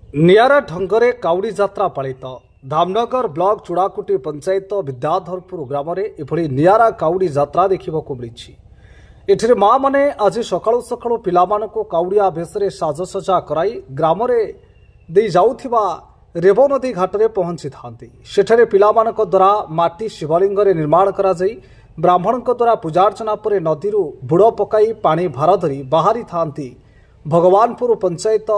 नियारा ढंगरे काउड़ी यात्रा पालित धामनगर ब्लॉक चूड़ाकुटी पंचायत विद्याधरपुर ग्राम में एभली नियारा काउड़ी यात्रा देखा मिली। एठिरे माँ माने आज सकाळु सकाळु पिलामानकु काउड़िया भेषरे साजसजा कराई ग्राम दे जाउथिबा रेव नदी घाटरे पहुंची थांती। सेठारे पिलामानक द्वारा माटी शिवलिंग निर्माण करा जाई ब्राह्मणक द्वारा पूजार्चना पर नदीरू बुड़ पकाई पानी भार धरी बाहरी थांती। भगवानपुर पंचायत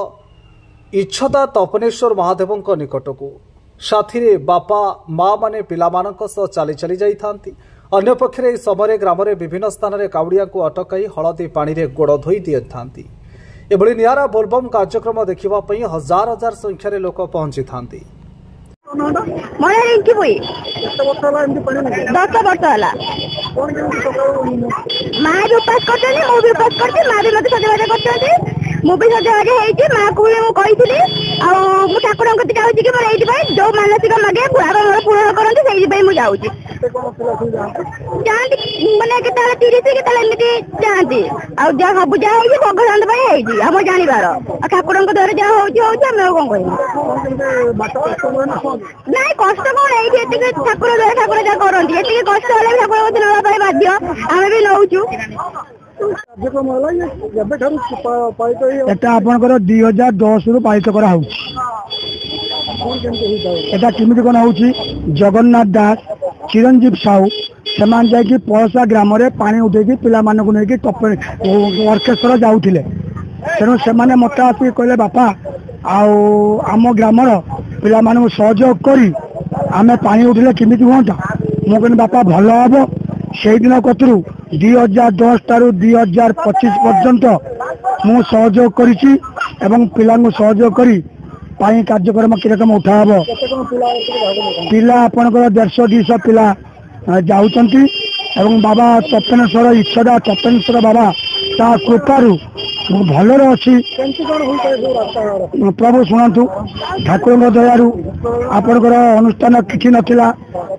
इच्छदा तपनेश्वर महादेव निकटकू साथी बापा माँ माने पिलामानक सह चली चली जाई थांती। अन्य पक्षरे समय ग्राम में विभिन्न स्थान में काउड़िया को अटकाई हलदी पानी रे गोड़ धोई दी थांती। एभली नियारा बोलबम कार्यक्रम देखा हजार हजार संख्यार लोक पहुंची थांती। 10 वर्ष है माँ भी उपास कर मुझे सजवाज होती माँ को कही ठाकुर जाऊँगी कि मोर जो मानसिक मागे बुढ़ा पूरण करते मुझे जाऊँगी जाती मैंने के 30 के जाती सब जहाँ भोग शांत आम जानवर ठाकुर द्वारा जहाँ हमें कौन ना कष्ट कौन ये ठाकुर द्वारा ठाकुर जहाँ करती ये कष्ट है ठाकुर नापी बाध्य आम भी नौचु आपंकर 2010 रु पालित कराऊँ कौन हो जगन्नाथ दास चिरंजीव साहू से पलसा ग्राम में पानी उठे पिला ऑर्केस्ट्रा जाऊे तेणु से मत आसिक कहले बापा आम ग्राम पिला सहयोग कर आम पानी उठे केमी हाँ मुझे बापा भल हम से दिन कतरू 2010 टारू 2025 पर्यंत मु सहयोग करी पिला सहयोग करी पानी कार्यक्रम किरकम उठा पिला आपणकर 150-200 पिला जाऊँगी बाबा तपेश्वर इच्छदा तपेश्वर बाबा ता कृपारू भलरे अच्छी प्रभु शुणु ठाकुर दयारू आपणकर अनुष्ठान किसी नथिला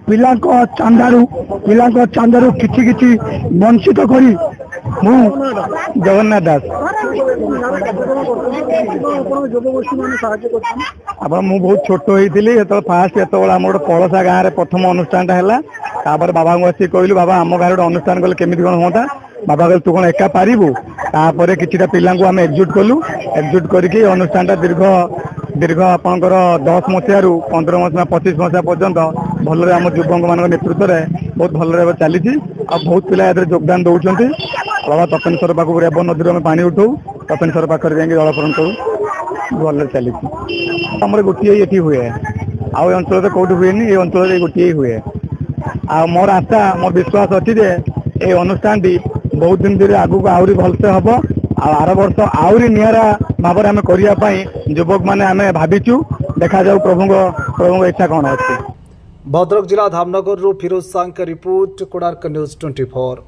पिला चांदारू किछि वंचित करी मु जगन्नाथ दास आप मु बहुत छोट होती फास्ट जो आम गोटे पलसा गाँव में प्रथम अनुष्ठान है बाबा को आसिक कहलु बाबा आम गाँव गोटे अनुष्ठान कले केमी कौन हाँ बाबा कहले तू कौन एका पारिबू तापर किछिटा पिला आम एकजुट कलु एकजुट करके अनुष्ठान दीर्घ आपंकर 10 मसीह 15 मसीहा 25 मसीहा पर्यंत भलरे आम युवक मान नेतृत्व में बहुत भलरे चली बहुत पिला योगदान दौरान बाबा तपेश्वर पाक रेव नदी में पानी उठाऊ तपेश्वर पाखे जाए जलपूरण करूँ भल चली आम गोटे ये हुए आउ अंचल कौट हुए ये अंचल गोटे हुए आ मोर आशा मोर विश्वास अच्छी ये अनुष्ठान बहुत दिन धीरे आगू आहरी भलसे हम आर वर्ष आहरी निरा भाव में करने युवक मैंने आम भाविचु देखा जाऊ प्रभु इच्छा कौन अच्छी। भद्रक जिला धामनगर फिरोज सांग रिपोर्ट कोणार्क न्यूज 24।